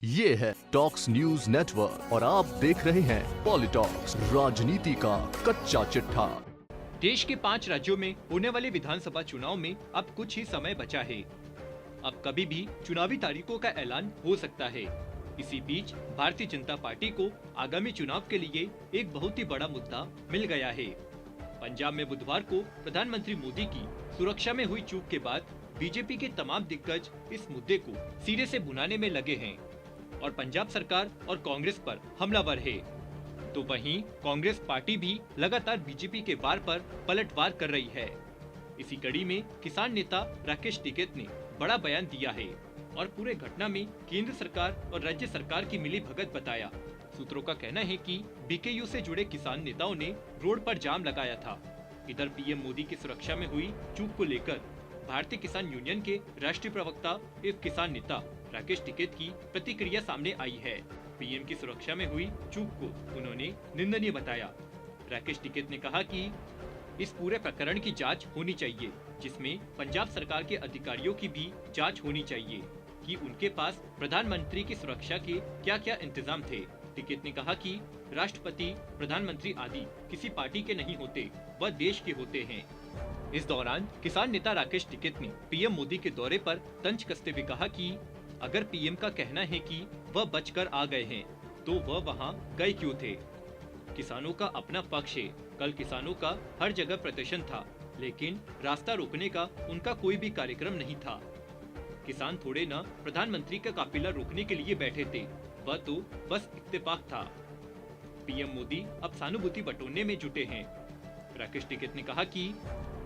ये है talks news network और आप देख रहे हैं पॉलिटॉक्स, राजनीति का कच्चा चिट्ठा। देश के 5 राज्यों में होने वाले विधानसभा चुनाव में अब कुछ ही समय बचा है। अब कभी भी चुनावी तारीखों का ऐलान हो सकता है। इसी बीच भारतीय जनता पार्टी को आगामी चुनाव के लिए एक बहुत ही बड़ा मुद्दा मिल गया है। पंजाब में बुधवार को प्रधानमंत्री मोदी की सुरक्षा में हुई चूक के बाद बीजेपी के तमाम दिग्गज इस मुद्दे को सिरे से भुनाने में लगे हैं और पंजाब सरकार और कांग्रेस पर हमलावर है। तो वहीं कांग्रेस पार्टी भी लगातार बीजेपी के वार पर पलटवार कर रही है। इसी कड़ी में किसान नेता राकेश टिकैत ने बड़ा बयान दिया है और पूरे घटना में केंद्र सरकार और राज्य सरकार की मिलीभगत बताया। सूत्रों का कहना है कि बीकेयू से जुड़े किसान नेताओं ने रोड पर जाम लगाया था। इधर पीएम मोदी की सुरक्षा में हुई चूक को लेकर भारतीय किसान यूनियन के राष्ट्रीय प्रवक्ता एवं किसान नेता राकेश टिकैत की प्रतिक्रिया सामने आई है। पीएम की सुरक्षा में हुई चूक को उन्होंने निंदनीय बताया। राकेश टिकैत ने कहा कि इस पूरे प्रकरण की जांच होनी चाहिए, जिसमें पंजाब सरकार के अधिकारियों की भी जांच होनी चाहिए कि उनके पास प्रधानमंत्री की सुरक्षा के क्या क्या इंतजाम थे। टिकैत ने कहा कि राष्ट्रपति, प्रधानमंत्री आदि किसी पार्टी के नहीं होते, वह देश के होते हैं। इस दौरान किसान नेता राकेश टिकैत ने पीएम मोदी के दौरे पर तंज कसते हुए कहा कि अगर पीएम का कहना है कि वह बचकर आ गए हैं, तो वह वहां गए क्यों थे? किसानों का अपना पक्ष है। कल किसानों का हर जगह प्रदर्शन था, लेकिन रास्ता रोकने का उनका कोई भी कार्यक्रम नहीं था। किसान थोड़े न प्रधानमंत्री का काफिला रोकने के लिए बैठे थे, वह तो बस इत्तेफाक था। पीएम मोदी अब सहानुभूति बटोरने में जुटे हैं। राकेश टिकैत ने कहा कि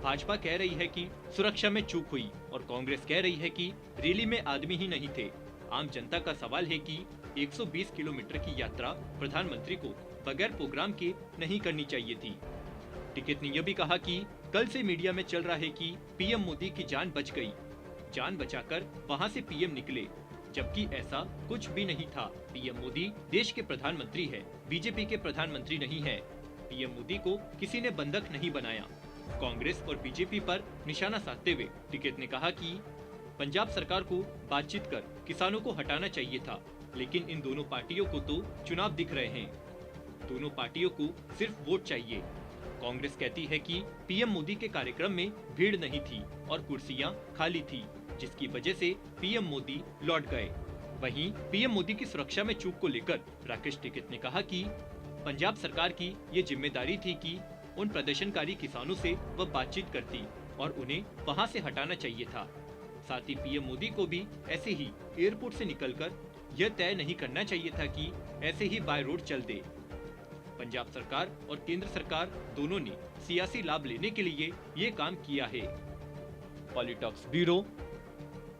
भाजपा कह रही है कि सुरक्षा में चूक हुई और कांग्रेस कह रही है कि रैली में आदमी ही नहीं थे। आम जनता का सवाल है कि 120 किलोमीटर की यात्रा प्रधानमंत्री को बगैर प्रोग्राम के नहीं करनी चाहिए थी। टिकैत ने यह भी कहा कि कल से मीडिया में चल रहा है कि पीएम मोदी की जान बच गई। जान बचाकर वहां से पीएम निकले, जबकि ऐसा कुछ भी नहीं था। पीएम मोदी देश के प्रधानमंत्री है, बीजेपी के प्रधानमंत्री नहीं है। पीएम मोदी को किसी ने बंधक नहीं बनाया। कांग्रेस और बीजेपी पर निशाना साधते हुए टिकैत ने कहा कि पंजाब सरकार को बातचीत कर किसानों को हटाना चाहिए था, लेकिन इन दोनों पार्टियों को तो चुनाव दिख रहे हैं। दोनों पार्टियों को सिर्फ वोट चाहिए। कांग्रेस कहती है कि पीएम मोदी के कार्यक्रम में भीड़ नहीं थी और कुर्सियां खाली थी, जिसकी वजह से पीएम मोदी लौट गए। वहीं पीएम मोदी की सुरक्षा में चूक को लेकर राकेश टिकैत ने कहा कि पंजाब सरकार की ये जिम्मेदारी थी कि उन प्रदर्शनकारी किसानों से वह बातचीत करती और उन्हें वहां से हटाना चाहिए था। साथ ही पीएम मोदी को भी ऐसे ही एयरपोर्ट से निकलकर यह तय नहीं करना चाहिए था कि ऐसे ही बाय रोड चल दे। पंजाब सरकार और केंद्र सरकार दोनों ने सियासी लाभ लेने के लिए ये काम किया है। पॉलिटॉक्स ब्यूरो,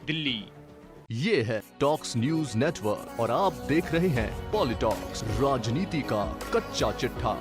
दिल्ली। ये है टॉक्स न्यूज नेटवर्क और आप देख रहे हैं पॉलिटॉक्स, राजनीति का कच्चा चिट्ठा।